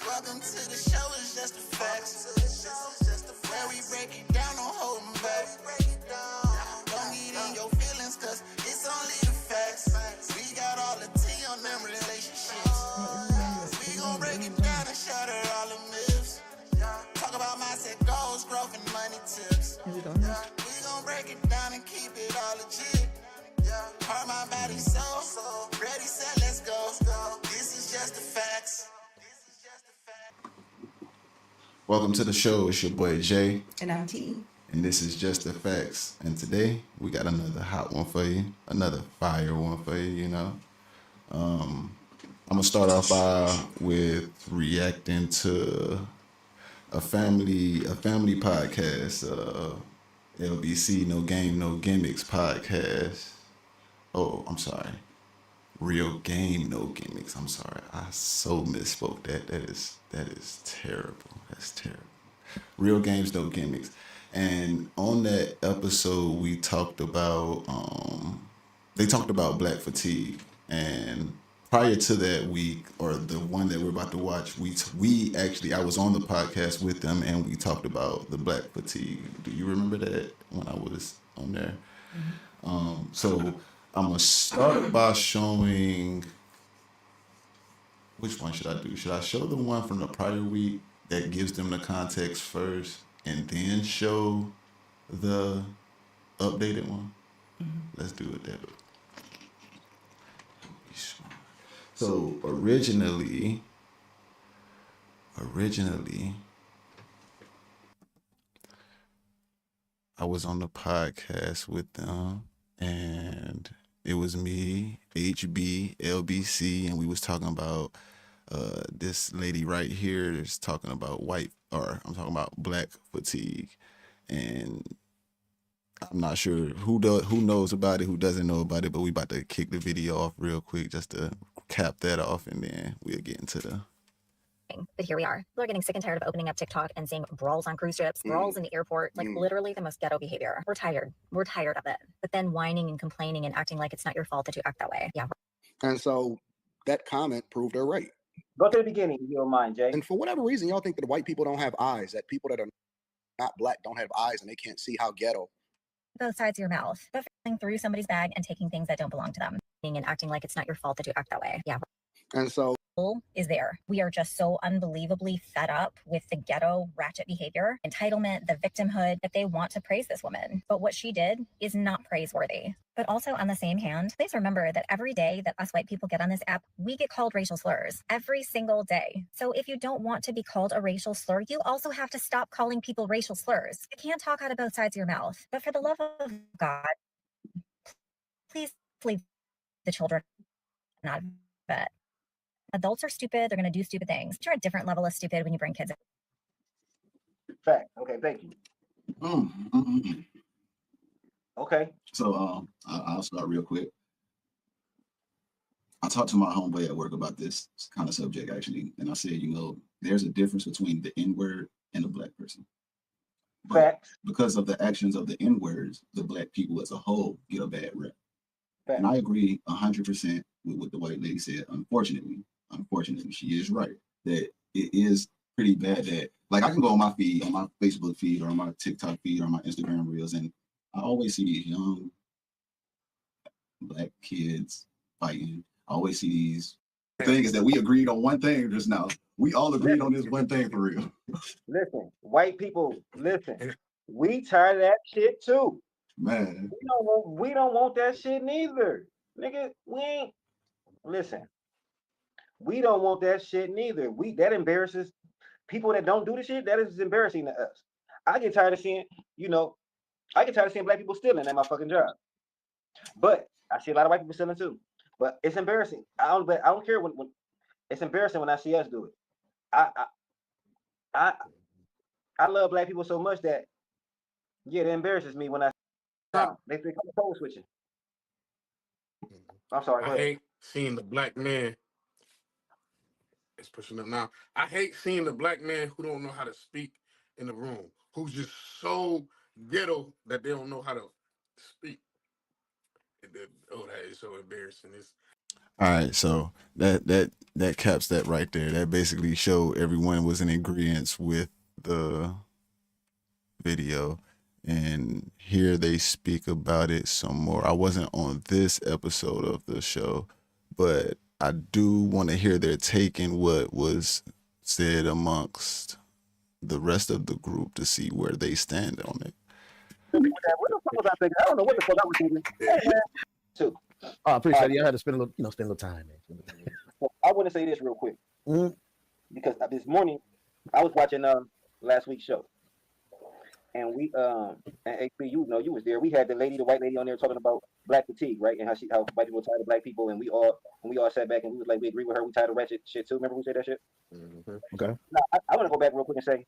Welcome to the show, it's just the facts. Where we break it down, don't hold 'em back. Don't get in your feelings, cause it's only the facts. We got all the tea on them relationships. We gon' break it down and shatter all the myths. Talk about mindset goals, growth, and money tips. We gon' break it down and keep it all legit. Heart, mind, body, soul. Ready, set, let's go. This is just the facts. Welcome to the show. It's your boy Jay. And I'm T. And this is Just the Facts. And today we got another hot one for you, another fire one for you, you know. I'm going to start off with reacting to a family podcast, LBC, No Game, No Gimmicks podcast. Oh, I'm sorry. Real Game, No Gimmicks. I'm sorry. I so misspoke that. That is terrible. That's terrible. Real Games, No Gimmicks. And on that episode, we talked about, they talked about black fatigue. And prior to that week, or the one that we're about to watch, we actually, I was on the podcast with them and we talked about the black fatigue. Do you remember that when I was on there? So I'm going to start by showing, which one should I do? Should I show the one from the prior week that gives them the context first and then show the updated one? Let's do it that way. So originally, I was on the podcast with them and it was me, HB, LBC, and we was talking about this lady right here is talking about I'm talking about black fatigue. And I'm not sure who knows about it, who doesn't know about it, but we about to kick the video off real quick just to cap that off, and then we'll get into the... But here we are. People are getting sick and tired of opening up TikTok and seeing brawls on cruise ships, brawls in the airport, like literally the most ghetto behavior. We're tired. We're tired of it. But then whining and complaining and acting like it's not your fault that you act that way. Yeah. And so that comment proved her right. Go to the beginning, if you don't mind, Jay. And for whatever reason, y'all think that white people don't have eyes, that people that are not black don't have eyes and they can't see how ghetto. Both sides of your mouth. But filling through somebody's bag and taking things that don't belong to them. And acting like it's not your fault that you act that way. Yeah. And so is there. We are just so unbelievably fed up with the ghetto ratchet behavior, entitlement, the victimhood, that they want to praise this woman. But what she did is not praiseworthy. But also on the same hand, please remember that every day that us white people get on this app, we get called racial slurs every single day. So if you don't want to be called a racial slur, you also have to stop calling people racial slurs. You can't talk out of both sides of your mouth. But for the love of God, please leave the children out of it. Adults are stupid. They're going to do stupid things. You're a different level of stupid when you bring kids in. Fact. Okay, thank you. Okay. So I'll start real quick. I talked to my homeboy at work about this kind of subject, actually, and I said, there's a difference between the N-word and a black person. But Facts. because of the actions of the N-words, the black people as a whole get a bad rep. Facts. And I agree 100% with what the white lady said. Unfortunately, she is right that it is pretty bad that, like, I can go on my feed, on my Facebook feed, or on my TikTok feed, or on my Instagram reels, and I always see these young black kids fighting. I always see these things that we agreed on one thing just now. We all agreed on this one thing for real. Listen, white people, listen. We tired of that shit too. Man. We don't want that shit neither. Nigga, we ain't. Listen. We don't want that shit neither. That embarrasses people that don't do the shit. That is embarrassing to us. I get tired of seeing black people stealing at my fucking job. But I see a lot of white people stealing too. But it's embarrassing. I don't care when it's embarrassing when I see us do it. I love black people so much that it embarrasses me when they think I'm code switching. I'm sorry. I hate seeing the black man. It's pushing up now. I hate seeing the black man who don't know how to speak in the room, who's just so ghetto that they don't know how to speak. That is so embarrassing. All right, so that caps that right there. That basically showed everyone was in agreement with the video, and here they speak about it some more. I wasn't on this episode of the show, but I do want to hear their take in what was said amongst the rest of the group to see where they stand on it. What the fuck was I thinking? I don't know what the fuck I was thinking. Hey, man. Too. Oh, I appreciate it. I had to spend a little, spend a little time, man. So I want to say this real quick Mhm. because this morning I was watching last week's show, and we and HP, you know, you was there. We had the white lady on there talking about black fatigue, right? And how white people tired of black people, and we all sat back and we was like, we agree with her. We tired of ratchet shit too. Remember we said that shit? Mhm. Okay. Now I want to go back real quick and say,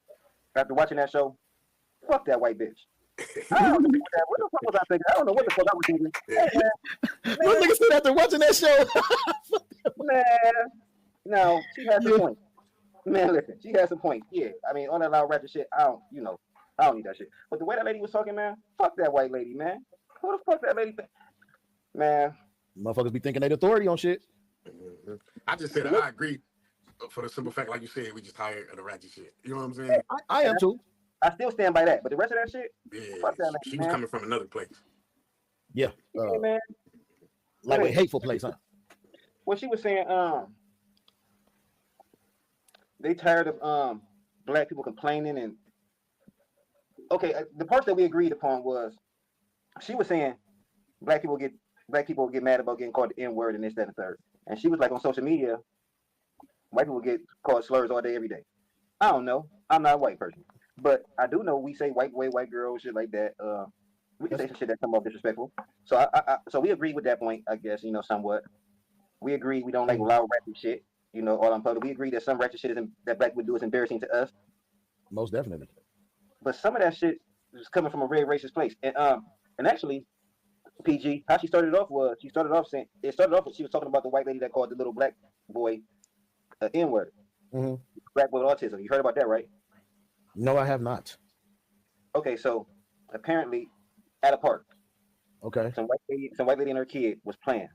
after watching that show, fuck that white bitch. I don't know what the fuck was I thinking? I don't know what the fuck I was thinking. Hey, man, What nigga said after watching that show? man, no, she has some point. Man, listen, she has some point. Yeah, I mean, on that loud ratchet shit, I don't need that shit. But the way that lady was talking, man, fuck that white lady, man. Who the fuck that lady think? Man, Motherfuckers be thinking they the authority on shit. Mhm. I just said I agree for the simple fact, like you said, we just tired of the ratchet shit. You know what I'm saying? I am too. I still stand by that. But the rest of that shit, Yeah, fuck that lady, she was man. coming from another place. Yeah. Yeah, man. Like a hateful place, huh? What she was saying, they tired of black people complaining and okay, the part that we agreed upon was she was saying black people get mad about getting called the N-word and this, that, and the third. And she was like, on social media, white people get called slurs all day, every day. I don't know. I'm not a white person. But I do know we say white boy, white girl, shit like that. We can say some shit that come off disrespectful. So so we agreed with that point, I guess, somewhat. We agree we don't like loud ratchet shit, all on public. We agree that some ratchet shit that black would do is embarrassing to us. Most definitely. But some of that shit is coming from a very racist place. And actually, PG, how she started off was she started off she was talking about the white lady that called the little black boy N-word. Mhm. Black boy with autism. You heard about that, right? No, I have not. Okay, so apparently at a park, Okay. some white lady and her kid was playing.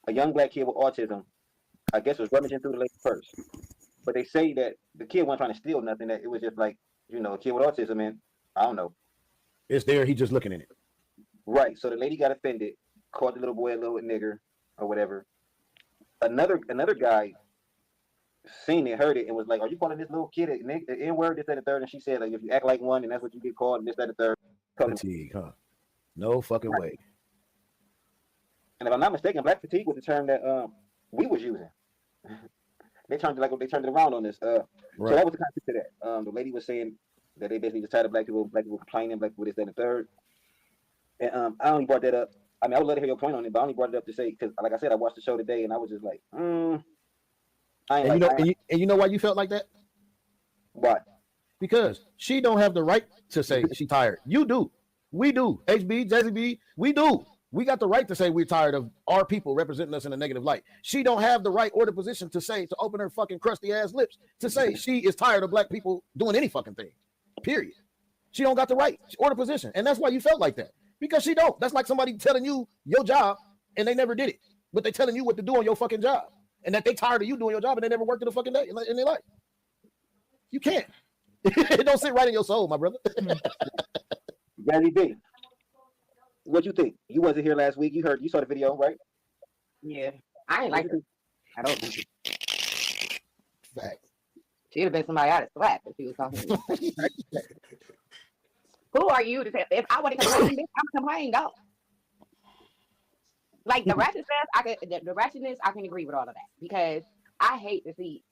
A young black kid with autism, I guess, was rummaging through the lady's purse. But they say that the kid wasn't trying to steal nothing, that it was just like, a kid with autism, and I don't know. It's there. He just looking in it. Right. So the lady got offended, called the little boy a little nigger or whatever. Another guy seen it, heard it, and was like, "Are you calling this little kid an N-word, this, that, and the third?" And she said, like, if you act like one, and that's what you get called, and this, that, and the third. Fatigue, huh? No fucking way. And if I'm not mistaken, black fatigue was the term that we was using. They turned it around on this. So Right. that was the context to that. The lady was saying that they basically just tired of black people complaining, black people this, that, and the third. And I only brought that up. I mean, I would love to hear your point on it, but I only brought it up to say, because like I said, I watched the show today and I was just like, And you know why you felt like that? Why? Because she don't have the right to say she tired. You do. We do. HB, Jazzy B, we do. We got the right to say we're tired of our people representing us in a negative light. She don't have the right or the position to open her fucking crusty ass lips to say she is tired of black people doing any fucking thing. Period. She don't got the right or the position. And that's why you felt like that. Because she don't. That's like somebody telling you your job and they never did it. But they telling you what to do on your fucking job. And that they tired of you doing your job and they never worked in a fucking day in their life. You can't. It don't sit right in your soul, my brother. Jazzy B, what you think? You wasn't here last week. You saw the video, right? Yeah, I ain't like her. I don't. Fact. She'd have been somebody I'd have slapped if she was talking to me. Who are you to say? If I want to complain, bitch, I'm complaining, go. Like the ratchet stuff, the ratchetness, I can agree with all of that because I hate to see,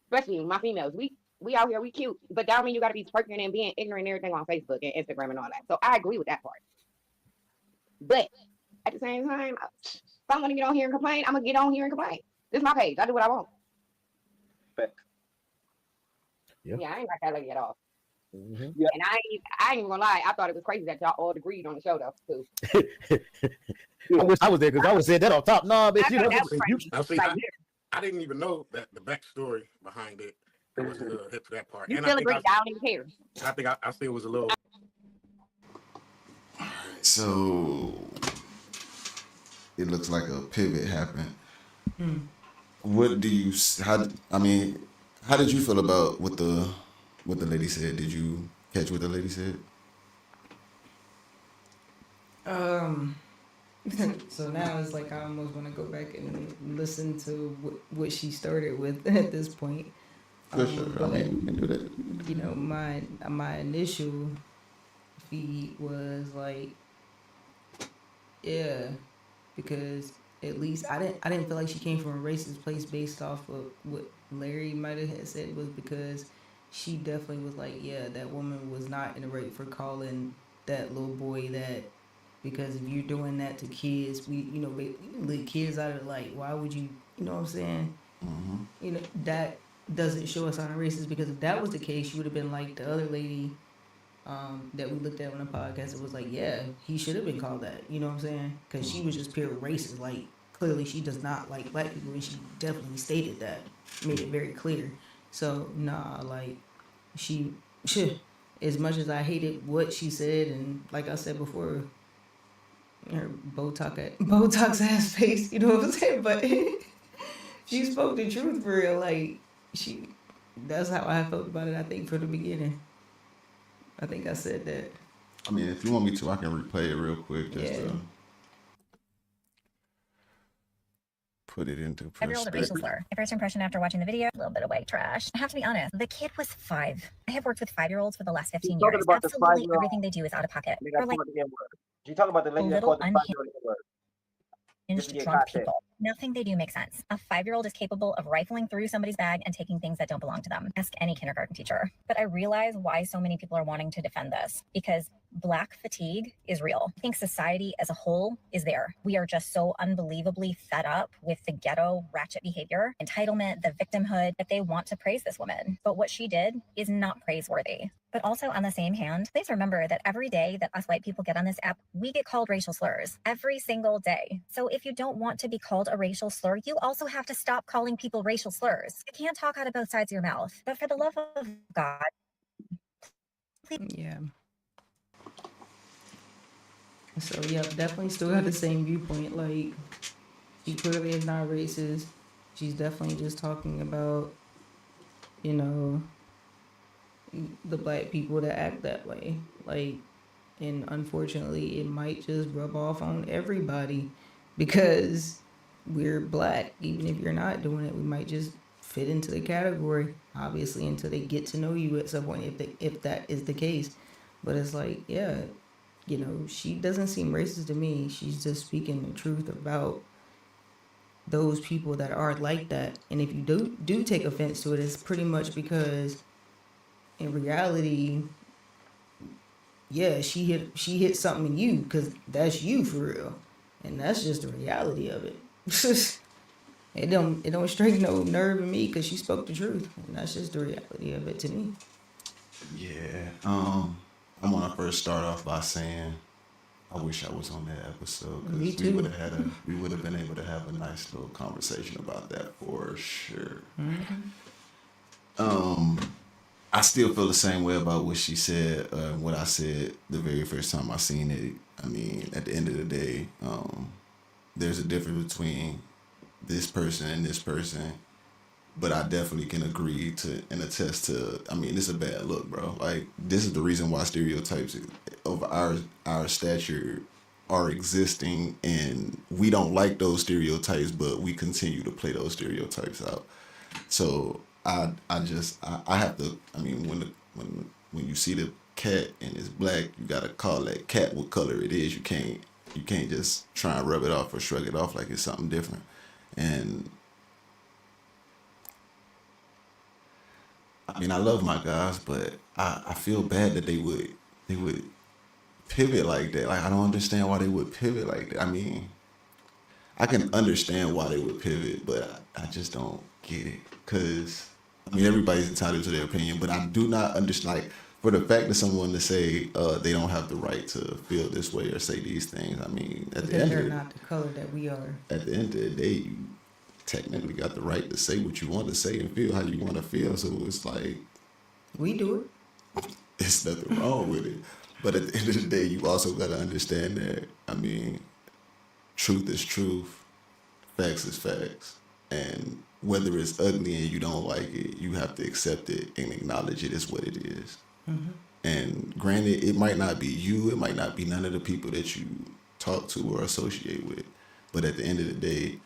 especially my females. We out here, we cute, but that don't mean you got to be twerking and being ignorant and everything on Facebook and Instagram and all that. So I agree with that part. But at the same time, if I'm gonna get on here and complain, I'm gonna get on here and complain. This is my page. I do what I want. Facts. Yeah. Yeah, I ain't like that lady at all. Mm-hmm. Yeah. And I ain't even gonna lie. I thought it was crazy that y'all all agreed on the show though. Too. I wish I was there because I would say that on top. Nah, bitch, I you thought know, that was you, crazy. Now, see, Like, I didn't even know that the backstory behind it. I wasn't hip to that part. you And still I think agree? I don't even care. I think I still was a little. So it looks like a pivot happened. What do you how did you feel about what the lady said? Did you catch what the lady said? So now it's like I almost want to go back and listen to what she started with at this point. For sure. I mean, we can do that. You know, my initial feed was like, yeah, because at least I didn't feel like she came from a racist place based off of what Larry might have said. It was because she definitely was like, yeah, that woman was not in the right for calling that little boy that, because if you're doing that to kids, we let kids out of the light. Why would you know what I'm saying? You know, that doesn't show us on a racist, because if that was the case, you would have been like the other lady that we looked at on the podcast. It was like, yeah, he should have been called that. You know what I'm saying? Because she was just pure racist. Like, clearly she does not like black people, and she definitely stated that, made it very clear. So, nah, like, she as much as I hated what she said, and like I said before, her Botox ass face, you know what I'm saying? But she spoke the truth for real. Like, that's how I felt about it, I think, from the beginning. I think I said that. I mean, if you want me to, I can replay it real quick just to put it into 5-year-old perspective. racial slur. My first impression after watching the video, a little bit of white trash. I have to be honest, the kid was 5. I have worked with 5-year-olds for the last 15 talking years. about the Absolutely 5-year-old. everything they do is out of pocket. They They're got like called the N-word. You talk about the lady that little called the 5-year-old N-word. Just to unhinged get drunk context. people. Nothing they do makes sense. A 5-year-old is capable of rifling through somebody's bag and taking things that don't belong to them. Ask any kindergarten teacher. But I realize why so many people are wanting to defend this, because Black fatigue is real. I think society as a whole is there. We are just so unbelievably fed up with the ghetto ratchet behavior, entitlement, the victimhood, that they want to praise this woman. But what she did is not praiseworthy. But also, on the same hand, please remember that every day that us white people get on this app, we get called racial slurs every single day. So if you don't want to be called a racial slur, you also have to stop calling people racial slurs. You can't talk out of both sides of your mouth. But for the love of God, please. Yeah. So, yeah, definitely still have the same viewpoint. Like, she clearly is not racist. She's definitely just talking about, you know, the black people that act that way. Like, and unfortunately, it might just rub off on everybody because we're black. Even if you're not doing it, we might just fit into the category, obviously, until they get to know you at some point, if that is the case. But it's like, yeah, you know, she doesn't seem racist to me. She's just speaking the truth about those people that are like that. And if you do take offense to it, it's pretty much because in reality, yeah, she hit something in you, because that's you for real. And that's just the reality of it. It don't strike no nerve in me, because she spoke the truth. And that's just the reality of it to me. Yeah. I want to first start off by saying I wish I was on that episode, Me because too. we would have been able to have a nice little conversation about that for sure. I still feel the same way about what she said, what I said the very first time I seen it. I mean, at the end of the day, there's a difference between this person and this person, but I definitely can agree to and attest to. I mean, this is a bad look, bro. Like, this is the reason why stereotypes of our stature are existing, and we don't like those stereotypes, but we continue to play those stereotypes out. So I have to. I mean, when you see the cat and it's black, you gotta call that cat what color it is. You can't just try and rub it off or shrug it off like it's something different. And I mean, I love my guys, but I feel bad that they would pivot like that. Like, I don't understand why they would pivot like that. I mean, I can understand why they would pivot, but I just don't get it. Because, I mean, everybody's entitled to their opinion, but I do not understand, like, for the fact that someone to say they don't have the right to feel this way or say these things, I mean, at the Because end they're of not the color that we are. at the end of the day, you technically got the right to say what you want to say and feel how you want to feel. So it's like, We do it. it's nothing wrong with it. But at the end of the day, you also got to understand that, I mean, truth is truth, facts is facts. And whether it's ugly and you don't like it, you have to accept it and acknowledge it as what it is. And granted, it might not be you, it might not be none of the people that you talk to or associate with. But at the end of the day,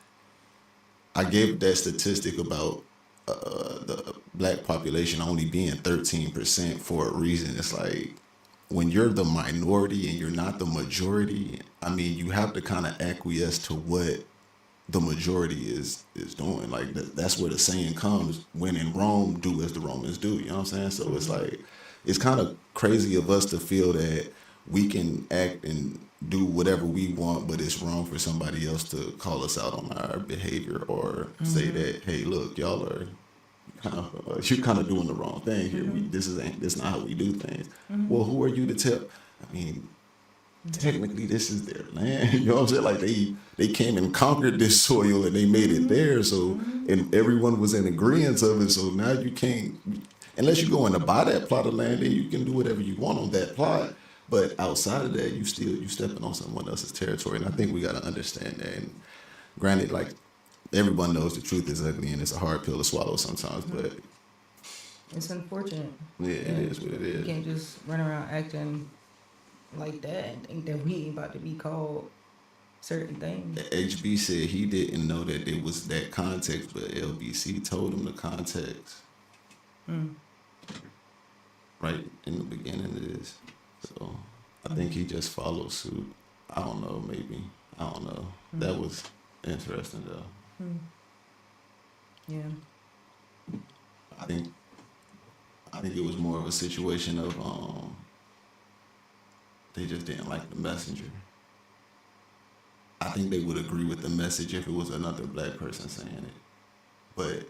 I gave that statistic about the black population only being 13% for a reason. It's like when you're the minority and you're not the majority, I mean, you have to kind of acquiesce to what the majority is doing. Like that's where the saying comes, when in Rome, do as the Romans do. You know what I'm saying? So it's like, it's kind of crazy of us to feel that we can act and do whatever we want, but it's wrong for somebody else to call us out on our behavior or say that, hey, look, y'all are you're kind of doing the wrong thing here. This is not how we do things. Well, who are you to tell? I mean, technically, this is their land. You know what I'm saying? Like they came and conquered this soil and they made it theirs. So and everyone was in agreement of it. So now you can't, unless you go in to buy that plot of land, then you can do whatever you want on that plot. But outside of that, you stepping on someone else's territory. And I think we got to understand that. And granted, like everyone knows the truth is ugly and it's a hard pill to swallow sometimes, but It's unfortunate. yeah, it is what it You is. can't just run around acting like that and think that we ain't about to be called certain things. HB said he didn't know that it was that context, but LBC told him the context right in the beginning of this. So I think he just followed suit. I don't know, maybe. I don't know. That was interesting though. Yeah. I think it was more of a situation of they just didn't like the messenger. I think they would agree with the message if it was another black person saying it, but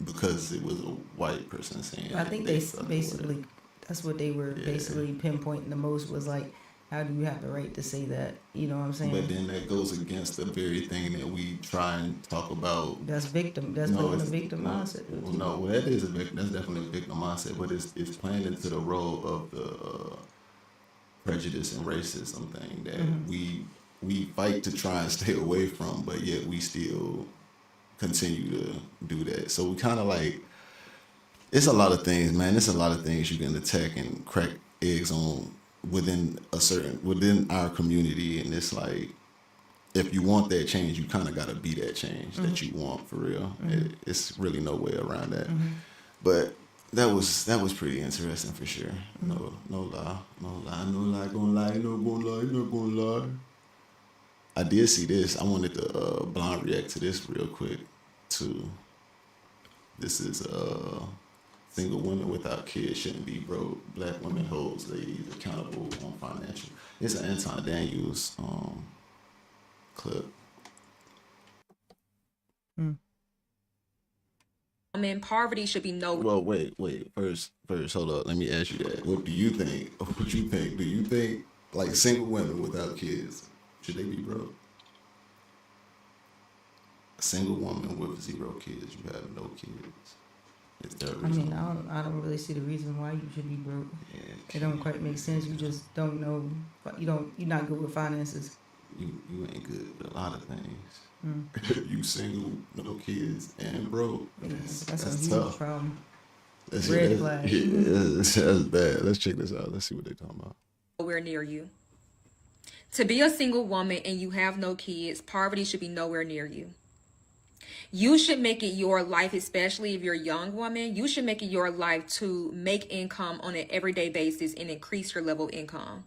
because it was a white person saying I it, think they they felt basically, that's what they were Yeah. basically pinpointing the most, was like, how do you have the right to say that? You know what I'm saying? But then that goes against the very thing that we try and talk about. That's victim. That's putting a victim mindset. Well, no, well, that is a victim. That's definitely a victim mindset. But it's playing into the role of the prejudice and racism thing that we fight to try and stay away from, but yet we still continue to do that. So we kind of like, it's a lot of things, man. It's a lot of things you can attack and crack eggs on within our community, and it's like, if you want that change, you kind of got to be that change that you want for real. It's really no way around that. But that was pretty interesting for sure. No lie, gonna lie. I did see this. I wanted to blind react to this real quick too. This is single women without kids shouldn't be broke. Black women holds ladies accountable on financial. It's an Anton Daniels clip. Poverty should be no. Well, wait. First, hold up. Let me ask you that. What do you think? Do you think like single women without kids, should they be broke? A single woman with 0 kids, you have no kids. Is there a I reason? mean, I don't really see the reason why you should be broke. Yeah, It don't quite make sense. You just don't know. You're not good with finances. you ain't good with a lot of things. You single, no kids, and broke. That's a That's huge tough. problem. That's Red that's- flag. Yeah, that's bad. Let's check this out. Let's see what they're talking about. Nowhere near you. To be a single woman and you have no kids, poverty should be nowhere near you. You should make it your life, especially if you're a young woman, you should make it your life to make income on an everyday basis and increase your level of income.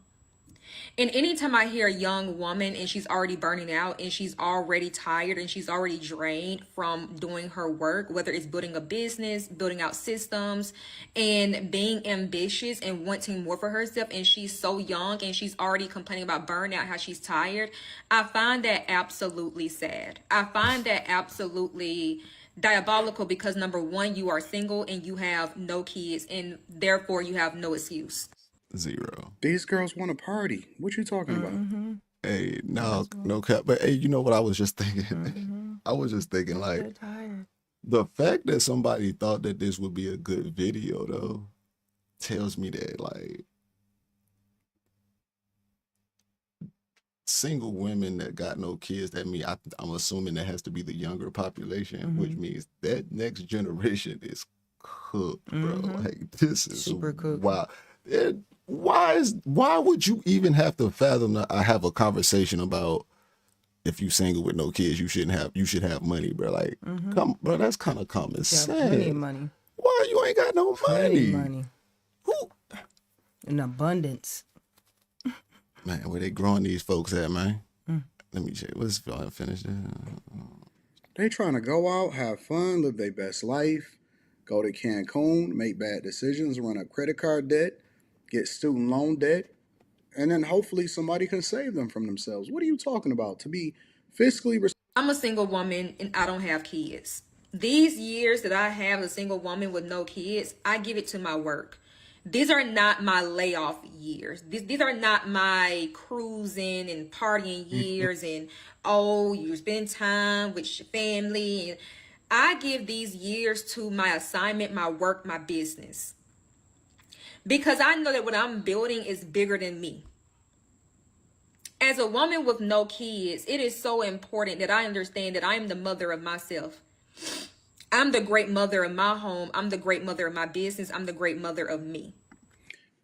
And anytime I hear a young woman and she's already burning out and she's already tired and she's already drained from doing her work, whether it's building a business, building out systems, and being ambitious and wanting more for herself, and she's so young and she's already complaining about burnout, how she's tired, I find that absolutely sad. I find that absolutely diabolical because, number one, you are single and you have no kids, and therefore you have no excuse. 0. These girls want to party. What you talking about? Hey, no cap. But hey, you know what I was just thinking? I was just thinking, like, the fact that somebody thought that this would be a good video, though, tells me that, like, single women that got no kids, that mean I'm assuming that has to be the younger population, which means that next generation is cooked, bro. Like this is Super cooked. wow. Why would you even have to fathom that I have a conversation about if you single with no kids, you should have money, bro. Like, come, bro, that's kind of common Got sense. plenty of money. Why you ain't got no Plenty money? money. Who? In abundance. Man, where they growing these folks at, man? Let me check. Let's finish this. They trying to go out, have fun, live their best life, go to Cancun, make bad decisions, run up credit card debt, get student loan debt, and then hopefully somebody can save them from themselves. What are you talking about? To be fiscally I'm a single woman and I don't have kids. These years that I have as a single woman with no kids, I give it to my work. These are not my layoff years. These are not my cruising and partying years and, oh, you spend time with your family. I give these years to my assignment, my work, my business. Because I know that what I'm building is bigger than me. As a woman with no kids, it is so important that I understand that I am the mother of myself. I'm the great mother of my home. I'm the great mother of my business. I'm the great mother of me.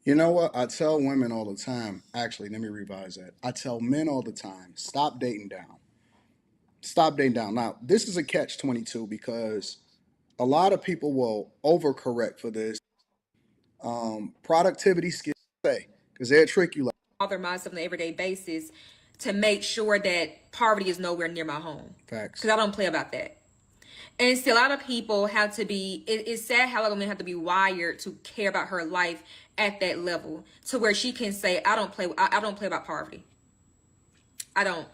You know what? I tell women all the time. Actually, let me revise that. I tell men all the time, stop dating down. Stop dating down. Now, this is a catch-22 because a lot of people will overcorrect for this. Productivity skills, because they'll trick you like, Bother myself on an everyday basis to make sure that poverty is nowhere near my home. facts. Because I don't play about that. And see, a lot of people have to be, it's sad how a woman have to be wired to care about her life at that level to where she can say, I don't play about poverty. I don't.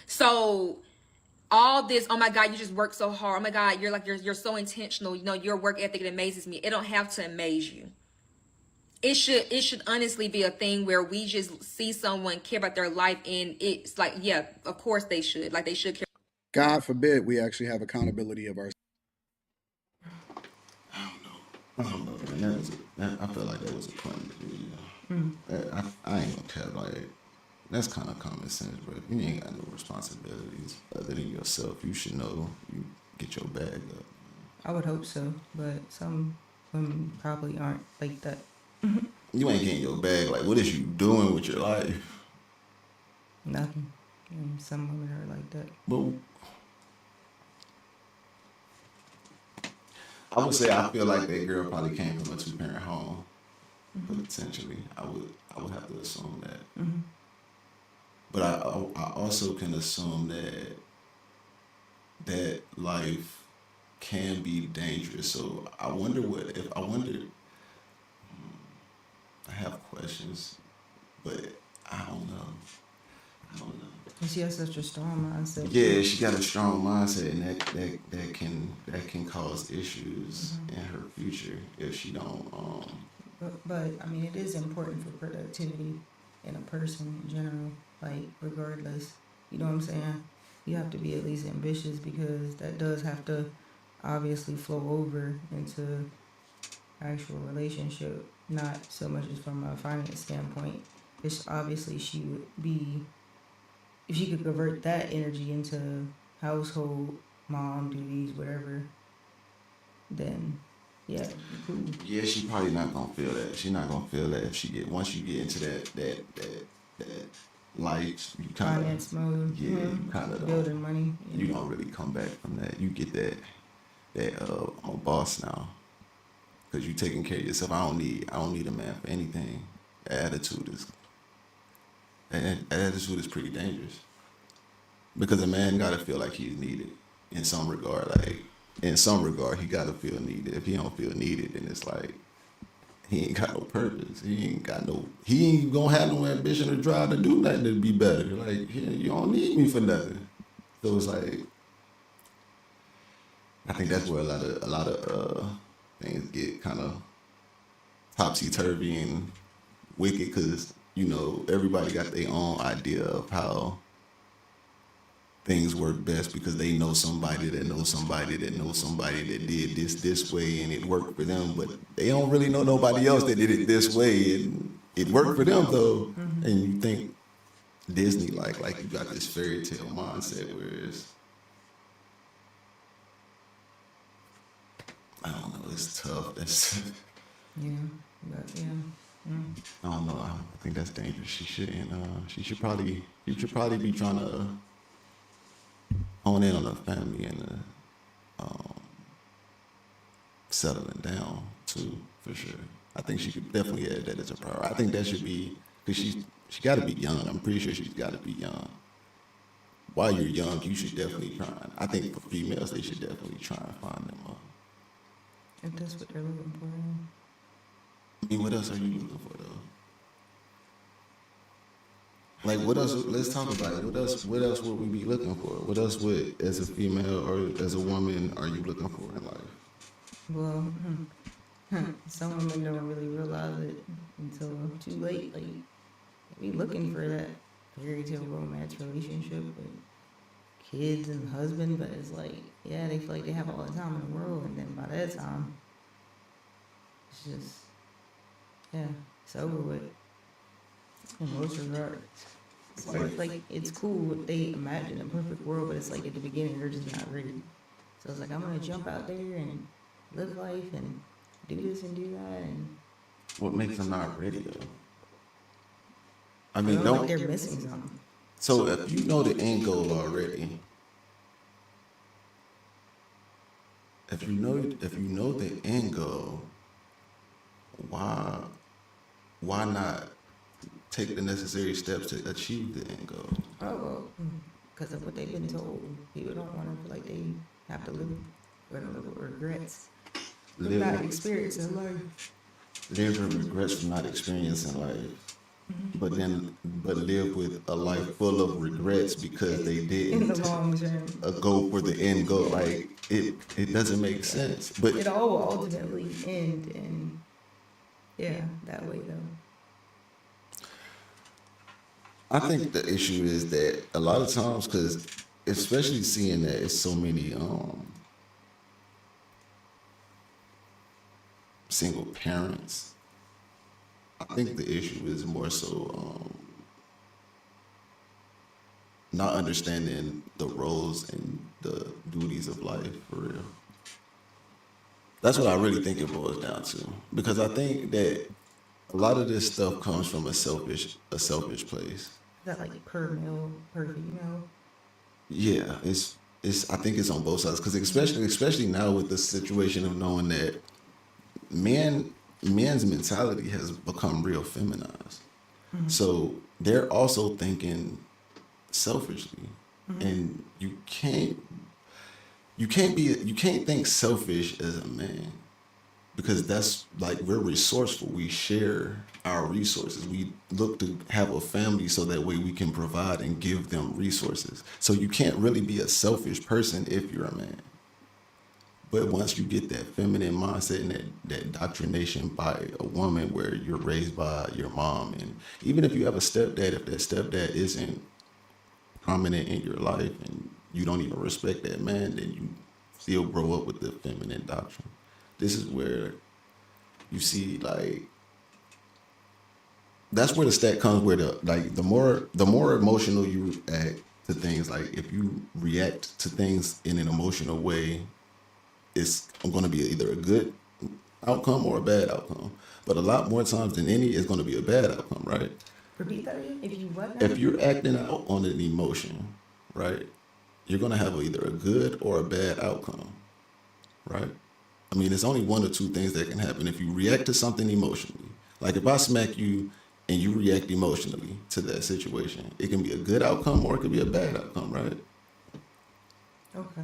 So all this, oh my God, you just work so hard. Oh my God, you're so intentional. You know, your work ethic, it amazes me. It don't have to amaze you. It should honestly be a thing where we just see someone care about their life and it's like, yeah, of course they should. Like they should care. God forbid we actually have accountability of our. I don't know, man. I feel like that was a pun. I ain't gonna tell, like, that's kind of common sense, bro. If you ain't got no responsibilities other than yourself, you should know you get your bag up. I would hope so, but some women probably aren't like that. You ain't getting your bag. Like, what is you doing with your life? Nothing. And some women are like that. But I would say I feel like that girl probably came from a 2-parent home. Potentially, I would have to assume that. But I also can assume that life can be dangerous. So I wonder I have questions, but I don't know. And she has such a strong mindset. Yeah, she got a strong mindset, and that can cause issues in her future if she don't. But I mean, it is important for productivity in a person in general. Like regardless, you know what I'm saying? You have to be at least ambitious because that does have to obviously flow over into actual relationship. Not so much as from a finance standpoint. It's obviously she would be, if she could convert that energy into household, mom duties, whatever, then yeah, cool. Yeah, she probably not gonna feel that. She's not gonna feel that if once you get into that life, you kind of Finance mode. yeah, you kind of building money. you don't really come back from that. You get that I'm a boss now. Cause you taking care of yourself. I don't need a man for anything. That attitude is pretty dangerous. Because a man gotta feel like he's needed in some regard. Like in some regard, he gotta feel needed. If he don't feel needed, then it's like he ain't got no purpose. He ain't gonna have no ambition or drive to do nothing to be better. Like you don't need me for nothing. So it's like I think that's where a lot of things get kind of topsy-turvy and wicked because, you know, everybody got their own idea of how things work best because they know somebody that knows somebody that knows somebody that did this way and it worked for them, but they don't really know nobody else that did it this way and it worked for them though. And you think Disney like you got this fairy tale mindset, whereas I don't know, it's tough. That's Yeah, but yeah. Mm. I don't know. I think that's dangerous. She shouldn't. She should probably be trying to hone in on her family and settling down too, for sure. I think she could definitely add that as a priority. I think that should be, because she got to be young. I'm pretty sure she's got to be young. While you're young, you should definitely try. I think for females, they should definitely try and find them. If that's what they're looking for. I mean, what else are you looking for though? Like, what else? Let's talk about it. What else would we be looking for? What else would, as a female or as a woman, are you looking for in life? Well, some women don't really realize it until too late. Like, they be looking for that fairy tale romance relationship with kids and husband, but it's like, yeah, they feel like they have all the time in the world, and then by that time, it's just, yeah, it's over with. In most regards. So it's like, it's cool if they imagine a perfect world, but it's like at the beginning, they're just not ready. So it's like, I'm gonna jump out there and live life and do this and do that. And What makes them not ready though? I I mean, feel like don't. they're missing something. So if you know the end goal already, if you know the end goal, why not take the necessary steps to achieve the end goal? Oh, well, because of what they've been told. People don't want to feel like they have to live with regrets. Live Not with- experiencing life. Live with regrets for not experiencing life, but live with a life full of regrets because they In didn't the long term. go for the end goal. Like it doesn't make sense. But It all will ultimately end in, yeah, that way though. I think the issue is that a lot of times, because especially seeing that it's so many single parents, I think the issue is more so not understanding the roles and the duties of life for real. That's what I really think it boils down to, because I think that a lot of this stuff comes from a selfish place. Is that like per male, per female? Yeah, it's I think it's on both sides, because especially now with the situation of knowing that men's mentality has become real feminized. So they're also thinking selfishly, and you can't think selfish as a man, because that's like, we're resourceful. We share our resources. We look to have a family so that way we can provide and give them resources. So you can't really be a selfish person if you're a man. But once you get that feminine mindset and that indoctrination by a woman, where you're raised by your mom, and even if you have a stepdad, if that stepdad isn't prominent in your life and you don't even respect that man, then you still grow up with the feminine doctrine. This is where you see, like, that's where the stat comes, where the more emotional you act to things, like if you react to things in an emotional way, it's going to be either a good outcome or a bad outcome. But a lot more times than any, it's going to be a bad outcome, right? Repeat that again? If you what? If you're acting out on an emotion, right, you're going to have either a good or a bad outcome, right? I mean, it's only one or two things that can happen if you react to something emotionally. Like if I smack you and you react emotionally to that situation, it can be a good outcome or it could be a bad outcome, right? Okay.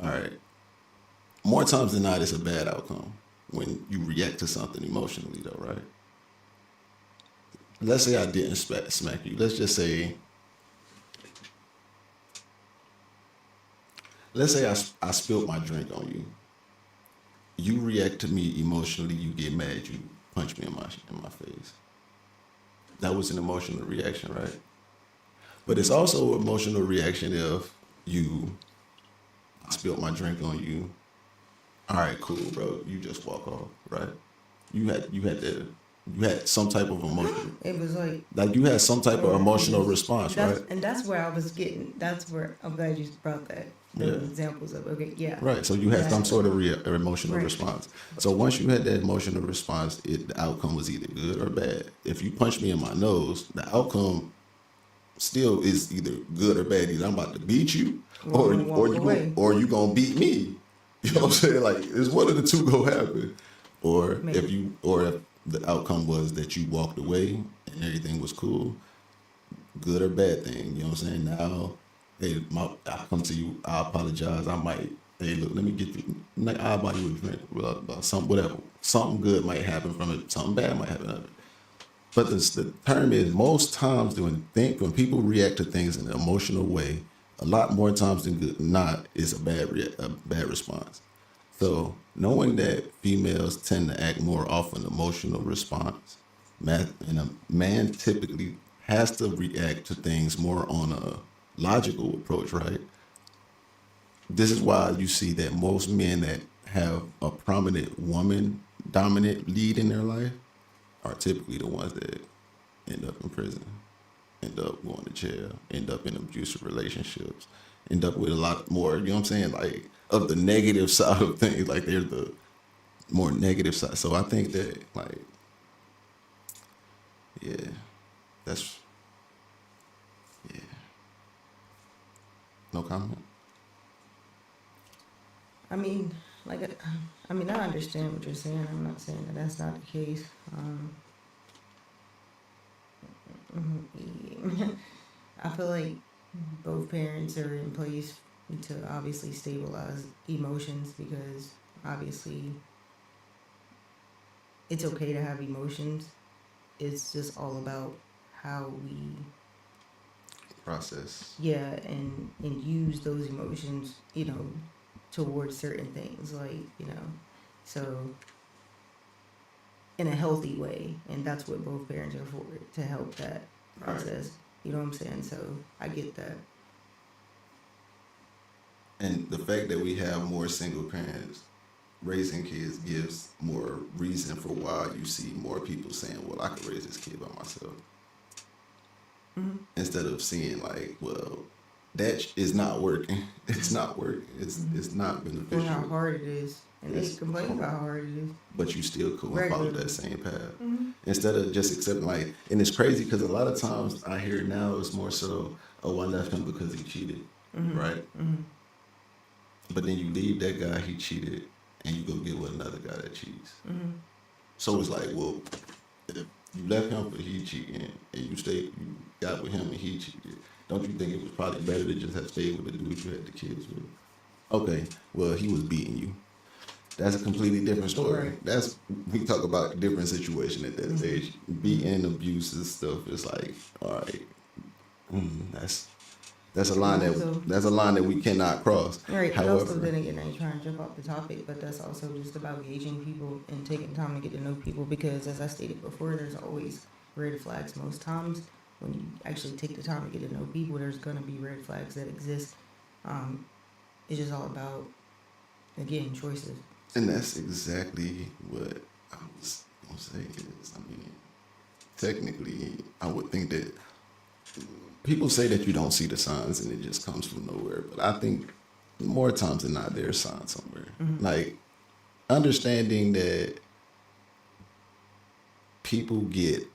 All right. More times than not, it's a bad outcome when you react to something emotionally, though, right? Let's say I didn't smack you. Let's say I spilled my drink on you. You react to me emotionally. You get mad. You punch me in my face. That was an emotional reaction, right? But it's also an emotional reaction if I spilled my drink on you. All right, cool, bro. You just walk off, right? You had to You had some type of emotion. It was Like you had some type of emotional response, that's right? and that's where I was getting. That's where I'm glad you brought that. Those Yeah. examples of okay, yeah. Right. So you had some Exactly. sort of emotional Right. response. So once you had that emotional response, the outcome was either good or bad. If you punch me in my nose, the outcome still is either good or bad. Either I'm about to beat you, Or I'm gonna walk away. or you gonna beat me. You know what I'm saying? Like it's one of the two gonna happen. Or Maybe. if the outcome was that you walked away and everything was cool, good or bad thing. You know what I'm saying? Now, hey, I come to you. I apologize. I might. Hey, look, let me get you. Like, I'll buy you a drink. Something, whatever. Something good might happen from it. Something bad might happen from it. But the term is most times when people react to things in an emotional way, a lot more times than not is a bad response. So knowing that females tend to act more off an emotional response, and a man typically has to react to things more on a logical approach, right? This is why you see that most men that have a prominent woman dominant lead in their life are typically the ones that end up in prison, end up going to jail, end up in abusive relationships, end up with a lot more, you know what I'm saying? Like, of the negative side of things, like they're the more negative side. So I think that, like, yeah, that's, yeah. No comment? I mean, I understand what you're saying. I'm not saying that that's not the case. I feel like both parents are in place to obviously stabilize emotions because obviously it's okay to have emotions. It's just all about how we Process. and use those emotions, towards certain things, like, so in a healthy way, and that's what both parents are for, to help that process. You know what I'm saying? So I get that. And the fact that we have more single parents raising kids gives more reason for why you see more people saying, well, I could raise this kid by myself. Mm-hmm. Instead of seeing like, well, that is not working. It's not working. It's not Or beneficial. how hard it is, and Yes. they complain about how hard it is. But you still could follow Regularly. that same path. Mm-hmm. Instead of just accepting, like, and it's crazy because a lot of times I hear now it's more so, oh, I left him because he cheated, right? Mm-hmm. But then you leave that guy, he cheated, and you go get with another guy that cheats. Mm-hmm. So it's like, well, if you left him for he cheating, and you got with him and he cheated, don't you think it was probably better to just have stayed with the dude you had the kids with? Okay, well, he was beating you. That's a completely different story. Right. We talk about different situation at that stage. Beating, abuse and stuff. It's like, all right, that's a line that we cannot cross. Right, but also However, then again, I ain't trying to jump off the topic, but that's also just about gauging people and taking time to get to know people because, as I stated before, there's always red flags. Most times, when you actually take the time to get to know people, there's going to be red flags that exist. It's just all about, again, choices. and that's exactly what I was gonna say is, I mean, technically, I would think that people say that you don't see the signs and it just comes from nowhere, but I think more times than not, there's signs somewhere. Like, understanding that people get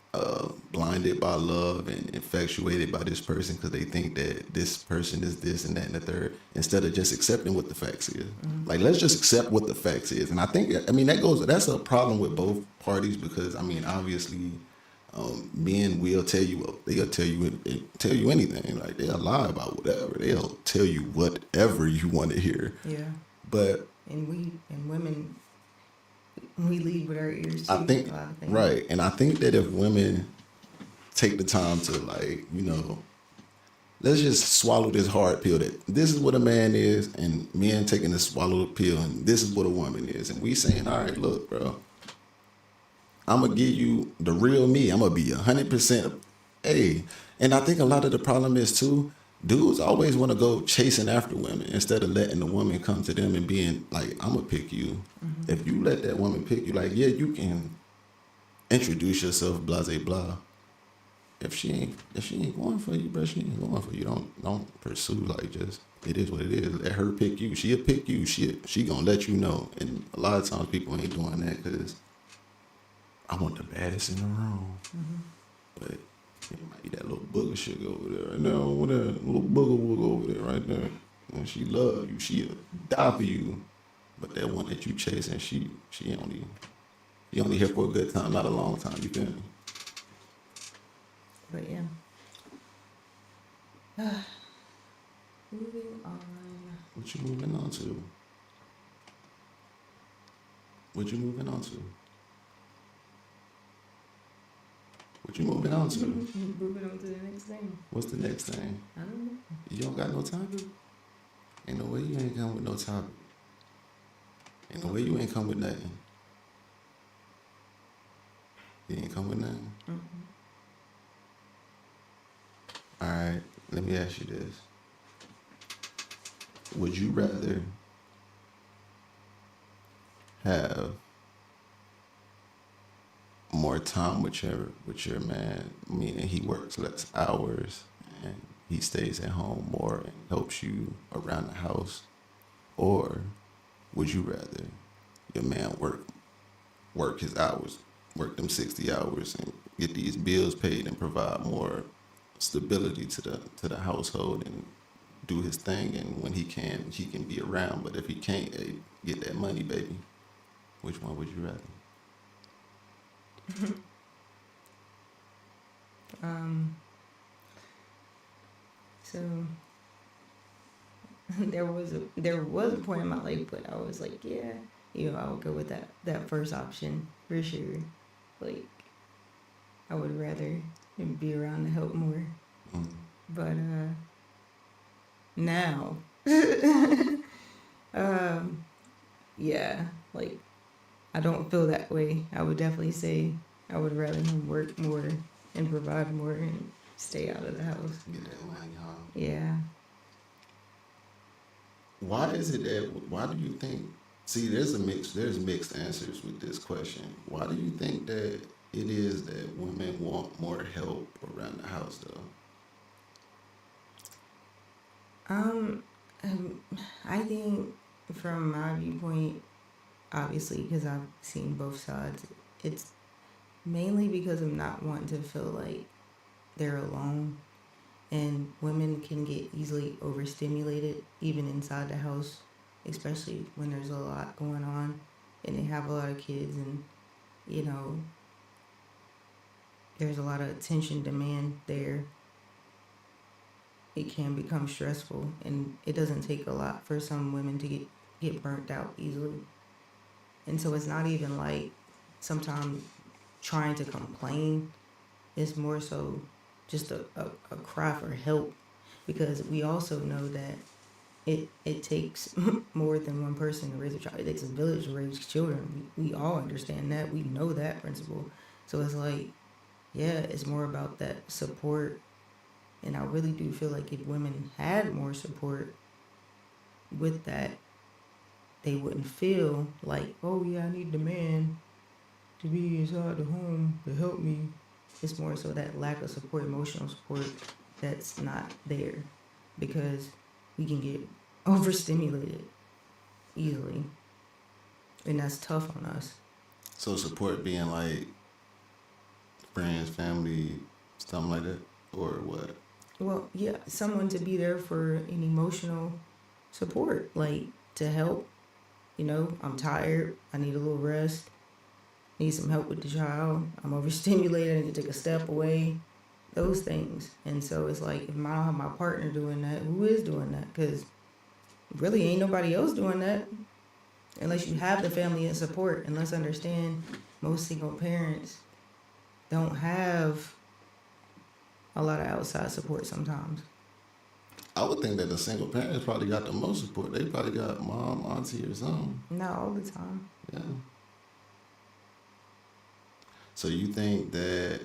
blinded by love and infatuated by this person because they think that this person is this and that and the third, instead of just accepting what the facts is. Like, let's just accept what the facts is. And I think, that's a problem with both parties because, obviously, men will tell you, they'll tell you anything. Like, they'll lie about whatever. They'll tell you whatever you want to hear. Yeah. But And women, we lead with our ears too. I think, a lot of things. right. And I think that if women take the time to, like, let's just swallow this hard pill that this is what a man is, and men taking this swallowed pill, and this is what a woman is. And we saying, all right, look, bro, I'm going to give you the real me. I'm going to be 100%. Hey, and I think a lot of the problem is, too, dudes always want to go chasing after women instead of letting the woman come to them and being like, I'm going to pick you. If you let that woman pick you, like, yeah, you can introduce yourself, blah, blah, blah. If she ain't going for you, bro, she ain't going for you. Don't pursue, like, just, it is what it is. Let her pick you. She'll pick you. She gonna let you know. And a lot of times people ain't doing that because I want the baddest in the room. But it might be that little booger shit over there right now. Over there, little booger over there right there. And she love you. She'll die for you. But that one that you chasing, she only here for a good time, not a long time. You feel me? But yeah. Moving on. What you moving on to? What you moving on to? What you moving on to? Moving on to the next thing. What's the next thing? I don't know. You don't got no topic? Ain't no way you ain't come with no topic. Ain't no way you ain't come with nothing. You ain't come with nothing? All right, let me ask you this. Would you rather have more time with your man, meaning he works less hours and he stays at home more and helps you around the house? Or would you rather your man work his hours, work them 60 hours and get these bills paid and provide more stability to the household and do his thing, and when he can be around, but if he can't, get that money, baby? Which one would you rather? So there was a point in my life, but I was like, yeah, I'll go with that first option for sure. Like, I would rather be around to help more. But now, yeah, like, I don't feel that way. I would definitely say I would rather him work more and provide more and stay out of the house. Get that money, huh? Yeah. Why is it that? Why do you think? See, there's mixed answers with this question. Why do you think that it is that women want more help around the house, though? I think from my viewpoint, obviously, because I've seen both sides, it's mainly because of not wanting to feel like they're alone. And women can get easily overstimulated, even inside the house, especially when there's a lot going on and they have a lot of kids and, there's a lot of attention demand there. It can become stressful, and it doesn't take a lot for some women to get burnt out easily. And so it's not even like sometimes trying to complain. It's more so just a cry for help, because we also know that it takes more than one person to raise a child. It takes a village to raise children. We all understand that. We know that principle. So it's like, yeah, it's more about that support. And I really do feel like if women had more support with that, they wouldn't feel like, oh yeah, I need the man to be inside the home to help me. It's more so that lack of support, emotional support, that's not there, because we can get overstimulated easily, and that's tough on us. So support being like friends, family, something like that, or what? Well, yeah, someone to be there for an emotional support, like to help. I'm tired. I need a little rest. Need some help with the child. I'm overstimulated. I need to take a step away. Those things. And so it's like, if I don't have my partner doing that, who is doing that? Because really ain't nobody else doing that. Unless you have the family and support. And let's understand, most single parents don't have a lot of outside support sometimes. I would think that the single parents probably got the most support. They probably got mom, auntie, or something. Not all the time. Yeah. So you think that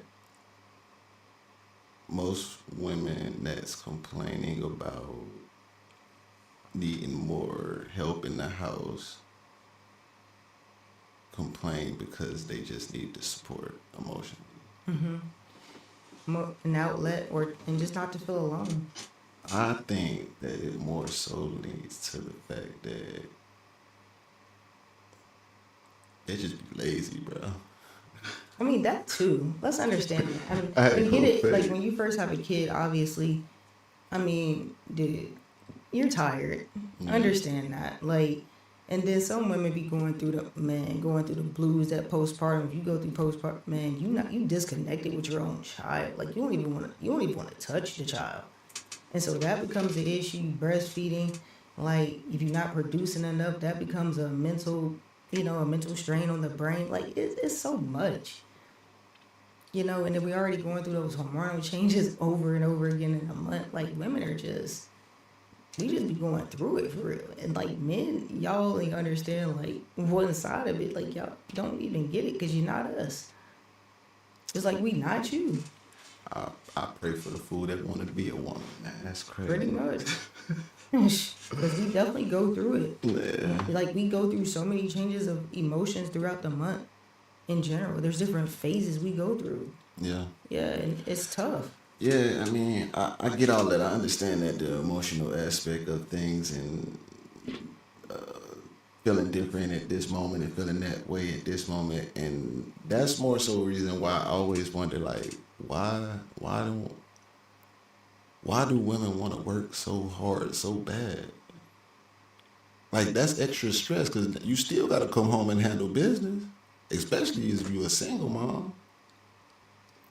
most women that's complaining about needing more help in the house complain because they just need the support emotionally. An outlet, or and just not to feel alone. I think that it more so leads to the fact that they just be lazy, bro. I mean that too. Let's understand that. I mean, I when you know, get it, but- like when you first have a kid, obviously, I mean, dude, you're tired. I understand that. Like, and then some women be going through the blues that postpartum. If you go through postpartum, man, you disconnected with your own child. Like you don't even want to touch the child. And so that becomes the issue. Breastfeeding, like if you're not producing enough, that becomes a mental strain on the brain. Like it's so much. And then we already going through those hormonal changes over and over again in a month. Like women we just be going through it for real. And like men, y'all ain't understand like one side of it. Like y'all don't even get it because you're not us. It's like we not you. I pray for the fool that wanted to be a woman, man. That's crazy. Pretty much. Because we definitely go through it. Yeah. Like we go through so many changes of emotions throughout the month in general. There's different phases we go through. Yeah. Yeah, and it's tough. Yeah, I mean, I get all that. I understand that the emotional aspect of things and feeling different at this moment and feeling that way at this moment. And that's more so a reason why I always wonder, like, why do women want to work so hard, so bad? Like, that's extra stress because you still got to come home and handle business, especially if you're a single mom.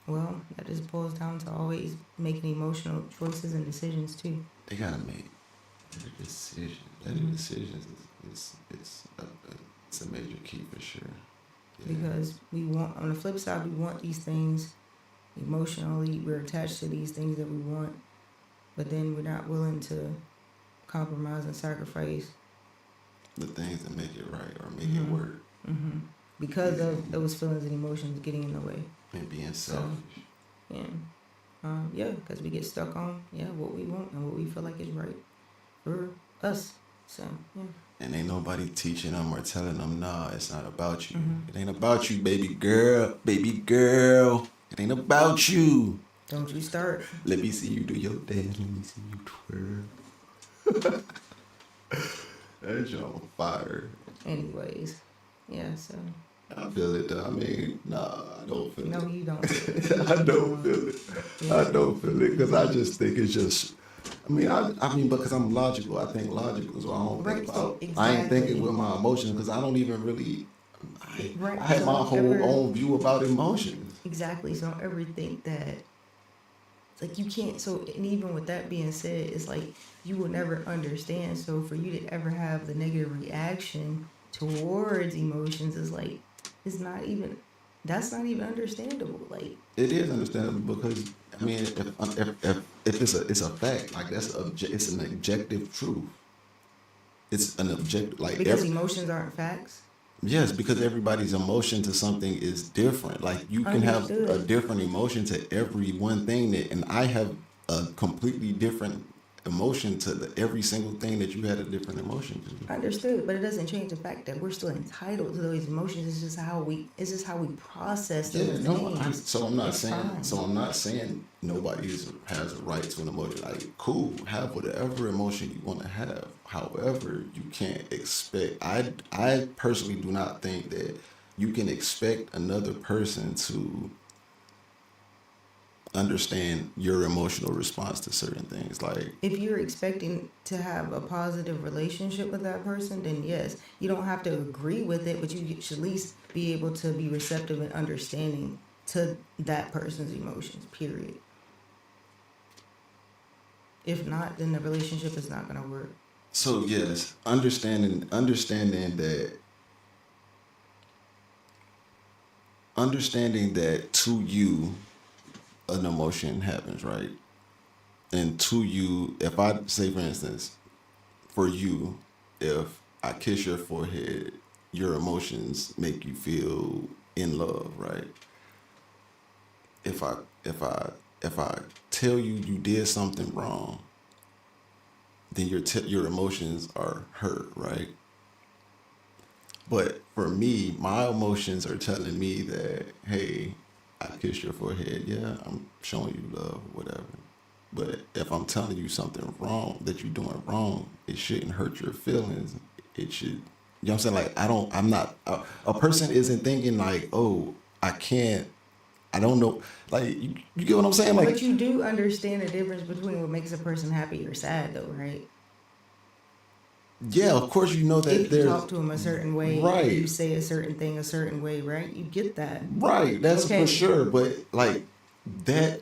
Well, that just boils down to always making emotional choices and decisions too. They got to make better decisions. Better decisions it's a major key for sure. Yeah. Because we want, on the flip side, we want these things emotionally. We're attached to these things that we want, but then we're not willing to compromise and sacrifice The things that make it right or make it work because of those feelings and emotions getting in the way. and being selfish. Yeah, because we get stuck on what we want and what we feel like is right for us. So yeah. And ain't nobody teaching them or telling them, nah, it's not about you. It ain't about you, baby girl. Baby girl. It ain't about you. Don't you start. Let me see you do your dance. Let me see you twirl. That's on fire. Anyways, yeah. So I feel it though. I mean, nah, I don't feel no, it. you don't. I don't feel it. I don't feel it because I just think it's just. I mean, because I'm logical. I think logical, so I don't think Right, about. so I ain't thinking exactly. with my emotions because I don't even really. Right, I have so my don't whole ever- own view about emotions. Exactly. So don't ever think that it's like you can't. So and even with that being said, it's like you will never understand. So for you to ever have the negative reaction towards emotions is like it's not even. That's not even understandable. Like It is understandable because I mean, if it's a fact, like it's an objective truth. It's an objective like because emotions aren't facts. yes, because everybody's emotion to something is different. Like you can have a Understood. different emotion to every one thing and I have a completely different emotion to every single thing that you had a different emotion to. Understood, but it doesn't change the fact that we're still entitled to those emotions. It's just how we process those Yeah, no, things. so I'm not It's saying fine. so I'm not saying nobody has a right to an emotion. Like, cool, have whatever emotion you want to have. However, you can't expect. I personally do not think that you can expect another person to understand your emotional response to certain things. Like, If you're expecting to have a positive relationship with that person, then yes, you don't have to agree with it, but you should at least be able to be receptive and understanding to that person's emotions, period. If not, then the relationship is not going to work. so yes, understanding that to you an emotion happens, right? And to you, if I say, for instance, for you, if I kiss your forehead, your emotions make you feel in love, right? If I tell you did something wrong, then your emotions are hurt, right? But for me, my emotions are telling me that, hey, I kissed your forehead. Yeah, I'm showing you love, whatever. But if I'm telling you something wrong that you're doing wrong, it shouldn't hurt your feelings. It should, you know what I'm saying? Like, I'm not, a person isn't thinking like, oh, I can't, I don't know. Like, you get what I'm saying? Like, But you do understand the difference between what makes a person happy or sad, though, right? yeah, of course, you know that If you there's, talk to them a certain way, you right, say a certain thing a certain way, right? You get that. right, that's Okay. for sure. But like, that,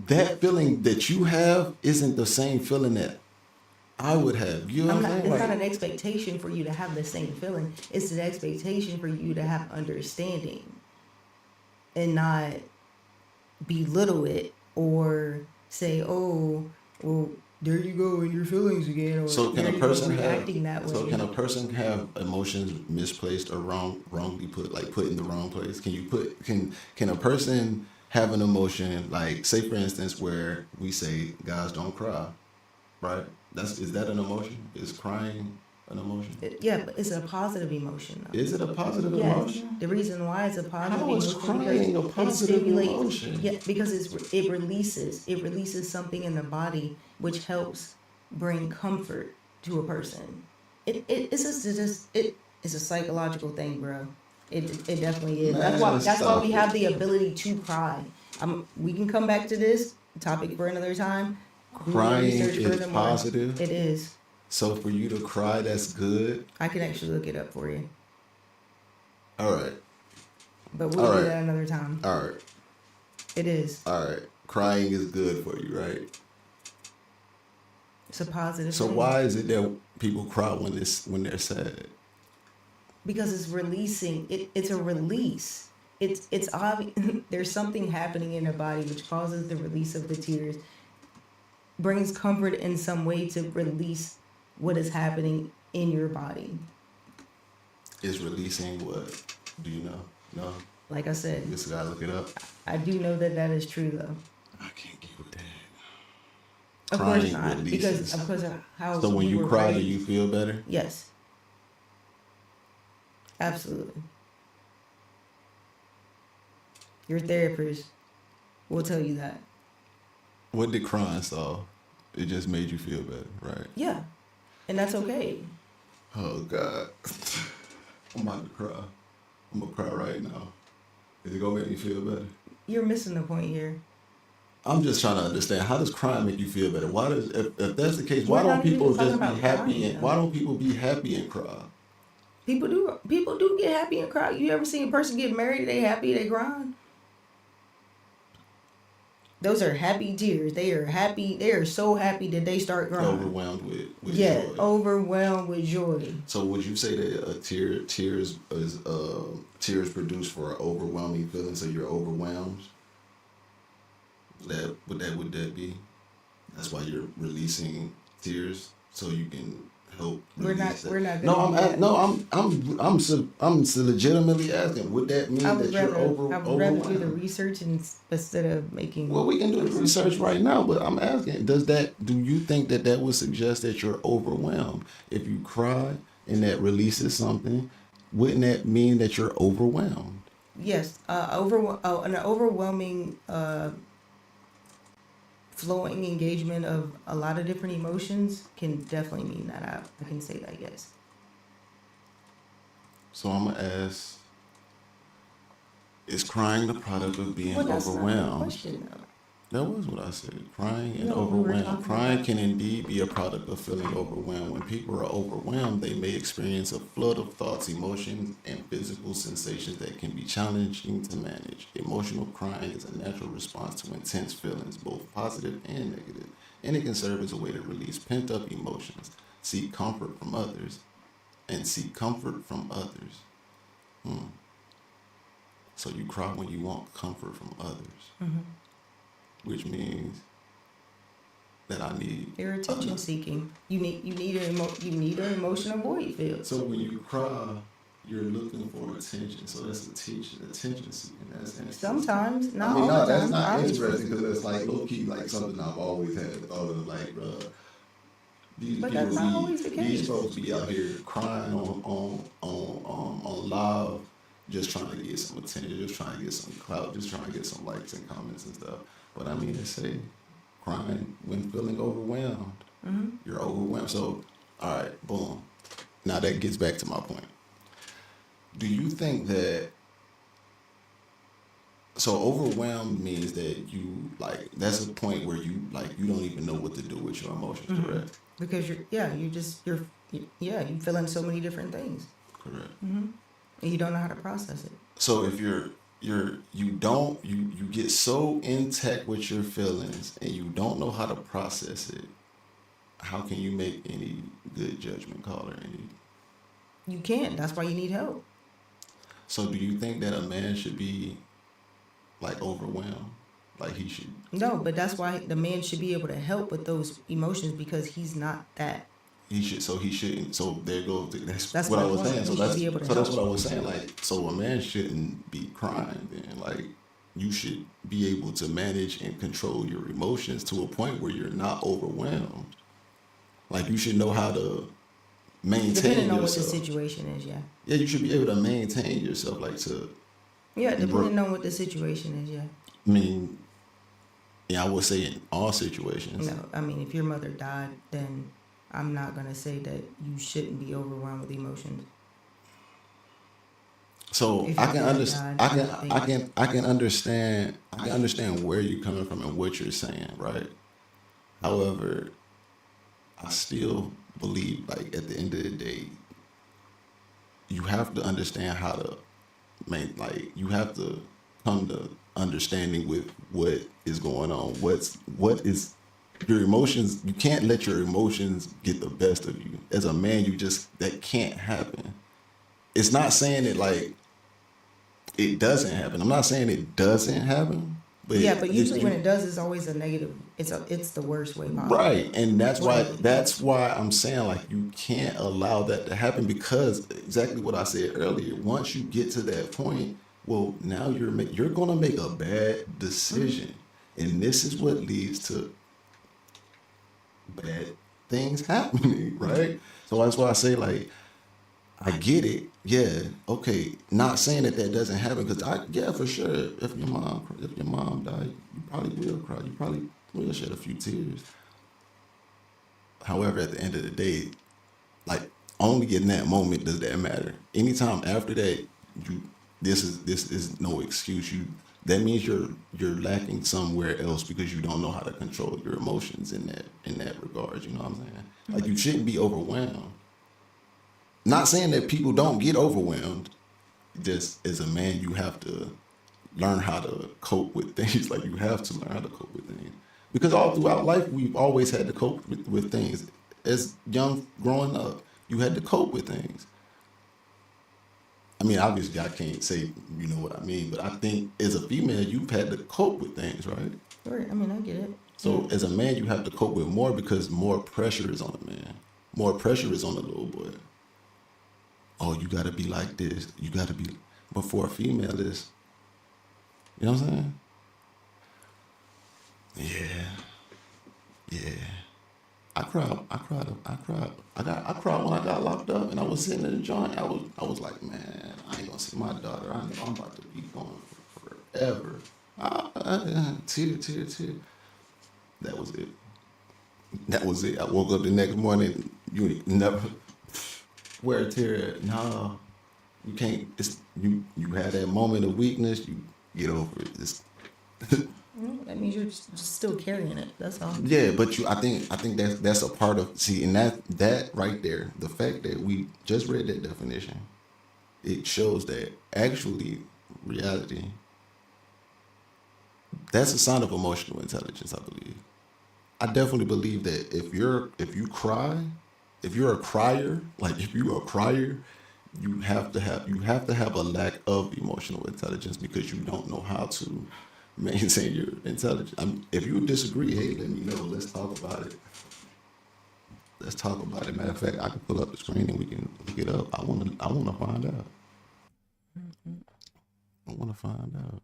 that feeling that you have isn't the same feeling that I would have. You know I'm what I'm not, saying? it's not Like, an expectation for you to have the same feeling. It's an expectation for you to have understanding and not belittle it or say, oh, well, there you go in your feelings again, or so can there a you go person have? reacting that So way. can a person have emotions misplaced or wrongly put, like put in the wrong place? Can you put? Can a person have an emotion, like say for instance, where we say guys don't cry, right? Is that an emotion? Is crying an emotion? Yeah, but it's a positive emotion, though. Is it a positive Yes, emotion? the reason why it's a positive How is emotion crying a because it positive stimulates. emotion? Yeah, because it releases something in the body which helps bring comfort to a person. It's it's a psychological thing, bro. It definitely is. Man, That's why we stop have it. the ability to cry. We can come back to this topic for another time. Do your Crying research is furthermore. positive. It is. So for you to cry, that's good. I can actually look it up for you, All right. but we'll All do right. that another time. All right. It is. All right. Crying is good for you, right? It's a positive. So thing. why is it that people cry when they're sad? Because it's releasing. It's a release. It's obvious. There's something happening in the body which causes the release of the tears, brings comfort in some way to release what is happening in your body. Is releasing what? Do you know? No. Like I said, Just gotta look it up. I do know that is true, though. I can't get with that. Of course Crying not, releases. because of course of how. So when we you were cry, do raised. you feel better? Yes. Absolutely. Your therapist will tell you that. What did crying solve? It just made you feel better, right? Yeah. And that's okay. Oh God. I'm about to cry. I'm gonna cry right now. Is it gonna make me feel better? You're missing the point here. I'm just trying to understand, how does crying make you feel better? Why does, if that's the case, We're why don't not even people talking just be about happy crying, and why don't people be happy and cry? People do get happy and cry. You ever seen a person get married, they happy, they crying? Those are happy tears. They are happy. They are so happy that they start crying. Overwhelmed with Yeah, joy. overwhelmed with joy. So would you say that tears produced for an overwhelming feeling? So you're overwhelmed. Would that be? That's why you're releasing tears so you can help. We're not. release that. We're not. No, gonna do that. I'm legitimately asking. Would that mean I that would you're rather. I would rather do the overwhelmed? research instead of making. Well, we can do the research right now, but I'm asking, do you think that would suggest that you're overwhelmed? If you cry and that releases something, wouldn't that mean that you're overwhelmed? Yes. An overwhelming. Flowing engagement of a lot of different emotions can definitely mean that. I can say that, yes. So I'm gonna ask, is crying the product of being Well, that's not the overwhelmed? question, though. That was what I said. Crying and No, we were overwhelmed. talking Crying about- can indeed be a product of feeling overwhelmed. When people are overwhelmed, they may experience a flood of thoughts, emotions, and physical sensations that can be challenging to manage. Emotional crying is a natural response to intense feelings, both positive and negative, and it can serve as a way to release pent-up emotions, seek comfort from others. So you cry when you want comfort from others. Which means that I need. You're attention seeking. You need an emotional void filled. So when you cry, you're looking for attention. So that's attention seeking. That's Sometimes, not I mean, all no, the that's time. not obviously. interesting because it's like low key, like something I've always had the thought of, like, These But people that's not always the these case. folks be out here crying on live, just trying to get some attention, just trying to get some clout, just trying to get some likes and comments and stuff. But I mean, they say crying when feeling overwhelmed. You're overwhelmed. So, all right, boom. Now that gets back to my point. Do you think that so overwhelmed means that you like that's a point where you like you don't even know what to do with your emotions, correct? Because you're feeling so many different things, Correct. and you don't know how to process it. So if you get so intact with your feelings and you don't know how to process it, how can you make any good judgment call or any? You can't. That's why you need help. So do you think that a man should be like overwhelmed? Like he should No, but that's why the man should be able to help with those emotions because he's not that. he shouldn't. So there goes that's my what I was point. saying. So He should be able to that's help. what I was saying. Like so a man shouldn't be crying then. Like you should be able to manage and control your emotions to a point where you're not overwhelmed. Like you should know how to maintain Depending on what the yourself. situation is, yeah. Yeah, you should be able to maintain yourself. Like to, Yeah, depending on what the situation is, yeah. I mean, yeah, I would say in all situations. No, I mean, if your mother died, then I'm not going to say that you shouldn't be overwhelmed with emotions. So If I your can dad understand. died, I think- I can understand. I can understand where you're coming from and what you're saying, right? However, I still believe, like at the end of the day, you have to understand how to like you have to come to understanding with what is going on. What is your emotions? You can't let your emotions get the best of you. As a man, that can't happen. It's not saying that like it doesn't happen. I'm not saying it doesn't happen. But Yeah, but usually when it does, it's always a negative. It's the worst way possible. Right, and that's Right. why I'm saying like you can't allow that to happen because exactly what I said earlier. Once you get to that point, well, now you're gonna make a bad decision, and this is what leads to bad things happening, right? So that's why I say like I get it. Yeah. Okay. Not saying that doesn't happen because for sure. If your mom died, you probably will cry. You probably will shed a few tears. However, at the end of the day, like only in that moment does that matter. Anytime after that, this is no excuse. That means you're lacking somewhere else because you don't know how to control your emotions in that regard. You know what I'm saying? Like you shouldn't be overwhelmed. Not saying that people don't get overwhelmed. Just as a man, you have to learn how to cope with things. Like you have to learn how to cope with things. Because all throughout life, we've always had to cope with things. As young growing up, you had to cope with things. I mean, obviously, I can't say you know what I mean, but I think as a female, you've had to cope with things, right? Right. I mean, I get it. So as a man, you have to cope with more because more pressure is on the man. More pressure is on the little boy. Oh, you got to be like this. You got to be. But for a female, is, you know what I'm saying? Yeah. I cried. I cried when I got locked up, and I was sitting in the joint. I was like, man, I ain't gonna see my daughter. I know I'm about to be gone forever. Tear. That was it. I woke up the next morning. You never. Where a tear at? No, you can't. It's you had that moment of weakness. You get over it. That means you're just still carrying it. That's all. Yeah, but I think that's a part of and that right there, the fact that we just read that definition, it shows that actually reality. That's a sign of emotional intelligence, I believe. I definitely believe that if you cry, if you're a crier, you have to have a lack of emotional intelligence because you don't know how to maintain your intelligence. If you disagree, hey, let me know. Let's talk about it. Matter of fact, I can pull up the screen and we can look it up. I want to find out. I want to find out.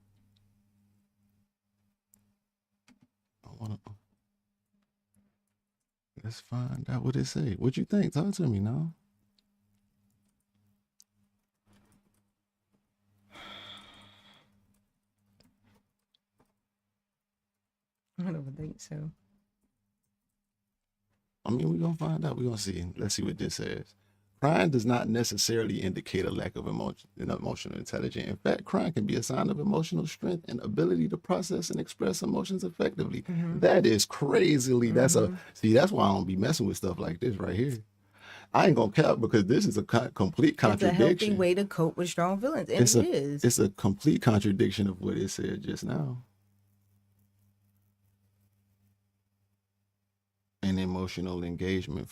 Let's find out what it say. What you think? Talk to me now. I don't think so. I mean, we're gonna find out. We're gonna see. Let's see what this says. Crying does not necessarily indicate a lack of emotional intelligence. In fact, crying can be a sign of emotional strength and ability to process and express emotions effectively. That is crazily. That's why I don't be messing with stuff like this right here. I ain't gonna cap because this is a complete contradiction. It's a healthy way to cope with strong feelings, and it is. It's a complete contradiction of what it said just now. And emotional engagement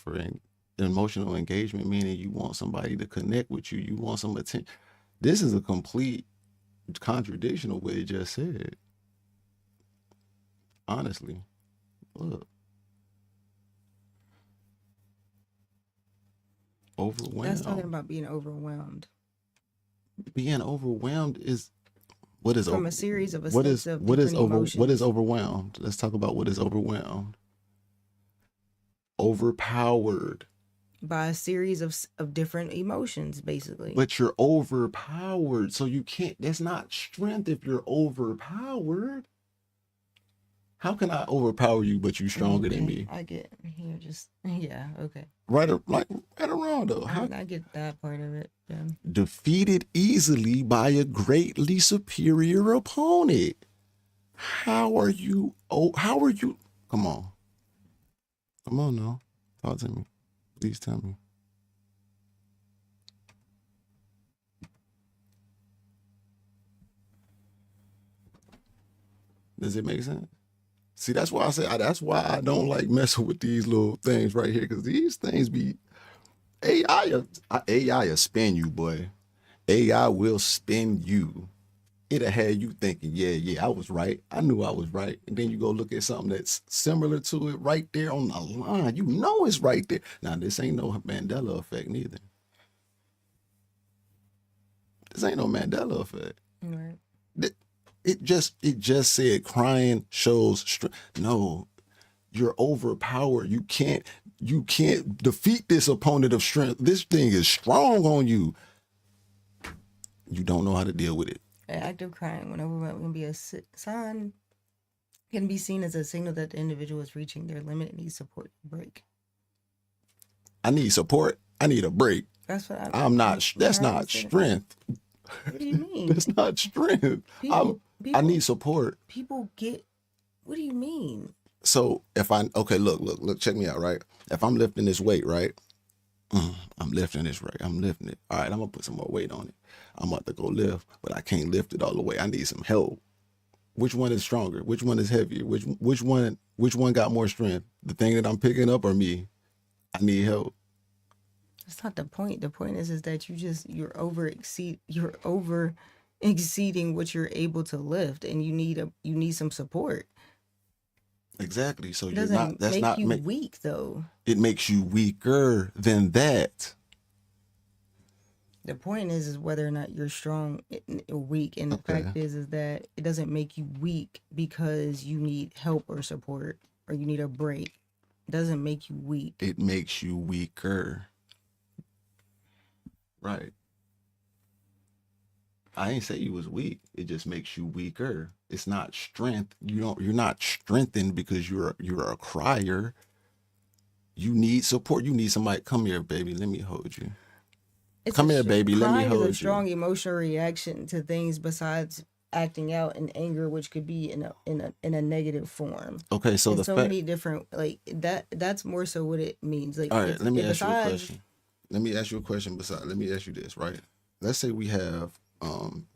emotional engagement meaning you want somebody to connect with you. You want some attention. This is a complete contradiction of what it just said. Honestly, look. Overwhelmed. That's talking about being overwhelmed. Being overwhelmed is what is from over, a series of what is emotions. What is overwhelmed? Let's talk about what is overwhelmed. Overpowered by a series of different emotions, basically. But you're overpowered, so you can't. That's not strength if you're overpowered. How can I overpower you, but you stronger than me? I get here, just yeah, okay. Right around though. I get that part of it. Yeah. Defeated easily by a greatly superior opponent. How are you? Come on now. Talk to me. Please tell me. Does it make sense? See, that's why I don't like messing with these little things right here, because these things be AI will spin you, boy. AI will spin you. It'll have you thinking, yeah, I was right. I knew I was right. And then you go look at something that's similar to it right there on the line. You know it's right there. Now, this ain't no Mandela effect neither. This ain't no Mandela effect. Right. It just said crying shows strength. No, you're overpowered. You can't defeat this opponent of strength. This thing is strong on you. You don't know how to deal with it. An act of crying when overwhelmed can be a sign, can be seen as a signal that the individual is reaching their limit and needs support to break. I need support. I need a break. That's what I'm not. That's not strength. What do you mean? That's not strength. I need support. People get. What do you mean? So if look, check me out, right? If I'm lifting this weight, right? I'm lifting this, right? I'm lifting it. All right, I'm gonna put some more weight on it. I'm about to go lift, but I can't lift it all the way. I need some help. Which one is stronger? Which one is heavier? Which one got more strength? The thing that I'm picking up or me? I need help. That's not the point. The point is that you're over exceeding what you're able to lift, and you need some support. Exactly. So It doesn't make you weak, though. It makes you weaker than that. The point is whether or not you're strong or weak, and the fact is that it doesn't make you weak because you need help or support or you need a break. It doesn't make you weak. It makes you weaker. Right. I ain't say you was weak. It just makes you weaker. It's not strength. You're not strengthened because you're a crier. You need support. You need somebody. Come here, baby. Let me hold you. Come here, baby. Let me hold you. Crying is a strong emotional reaction to things besides acting out in anger, which could be in a negative form. Okay, so many different that's more so what it means. Like, all right, let me ask you a question. Let me ask you this, right? Let's say we have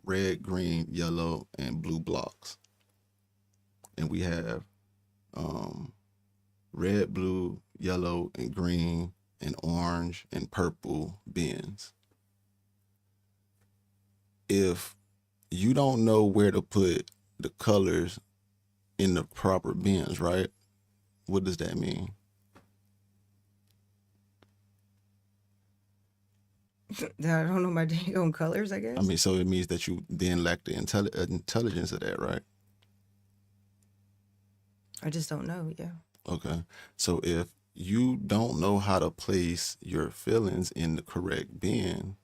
red, green, yellow, and blue blocks, and we have red, blue, yellow, and green, and orange and purple bins. If you don't know where to put the colors in the proper bins, right? What does that mean? I don't know my dang own colors, I guess. I mean, so it means that you then lack the intelligence of that, right? I just don't know, yeah. Okay. So if you don't know how to place your feelings in the correct bin,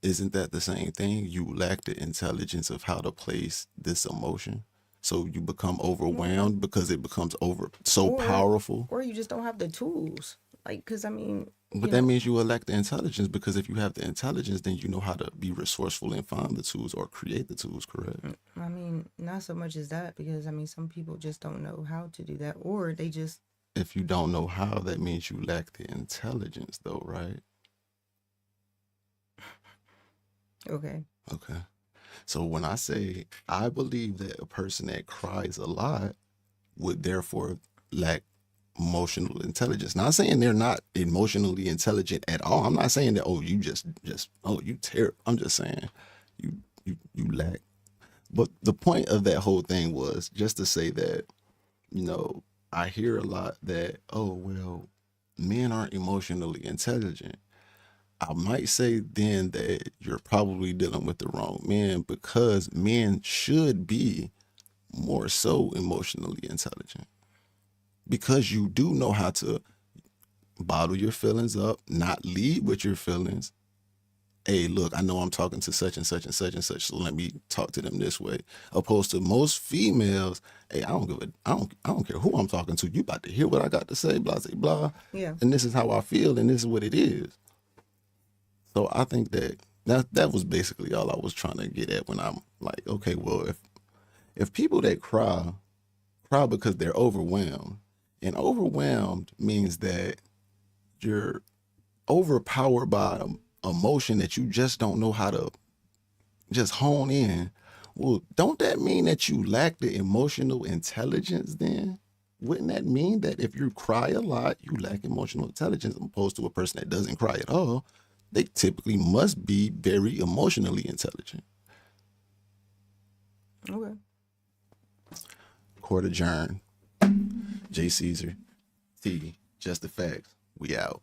isn't that the same thing? You lack the intelligence of how to place this emotion. So you become overwhelmed because it becomes so powerful. Or you just don't have the tools. Like, because I mean, But that means you will lack the intelligence, because if you have the intelligence, then you know how to be resourceful and find the tools or create the tools, correct? I mean, not so much as that, because I mean, some people just don't know how to do that, or they just. If you don't know how, that means you lack the intelligence, though, right? Okay. Okay. So when I say I believe that a person that cries a lot would therefore lack emotional intelligence. Not saying they're not emotionally intelligent at all. I'm not saying that, oh, you just you terrible. I'm just saying you lack. But the point of that whole thing was just to say that, I hear a lot that, oh, well, men aren't emotionally intelligent. I might say then that you're probably dealing with the wrong men, because men should be more so emotionally intelligent, because you do know how to bottle your feelings up, not lead with your feelings. Hey, look, I know I'm talking to such and such and such and such, so let me talk to them this way. Opposed to most females, hey, I don't care who I'm talking to. You about to hear what I got to say, blah, blah, blah. Yeah. And this is how I feel, and this is what it is. So I think that was basically all I was trying to get at when I'm like, okay, well, if people that cry because they're overwhelmed, and overwhelmed means that you're overpowered by an emotion that you just don't know how to just hone in. Well, don't that mean that you lack the emotional intelligence then? Wouldn't that mean that if you cry a lot, you lack emotional intelligence, opposed to a person that doesn't cry at all? They typically must be very emotionally intelligent. Okay. Court adjourned. J. Caesar, T, Just the Facts. We out.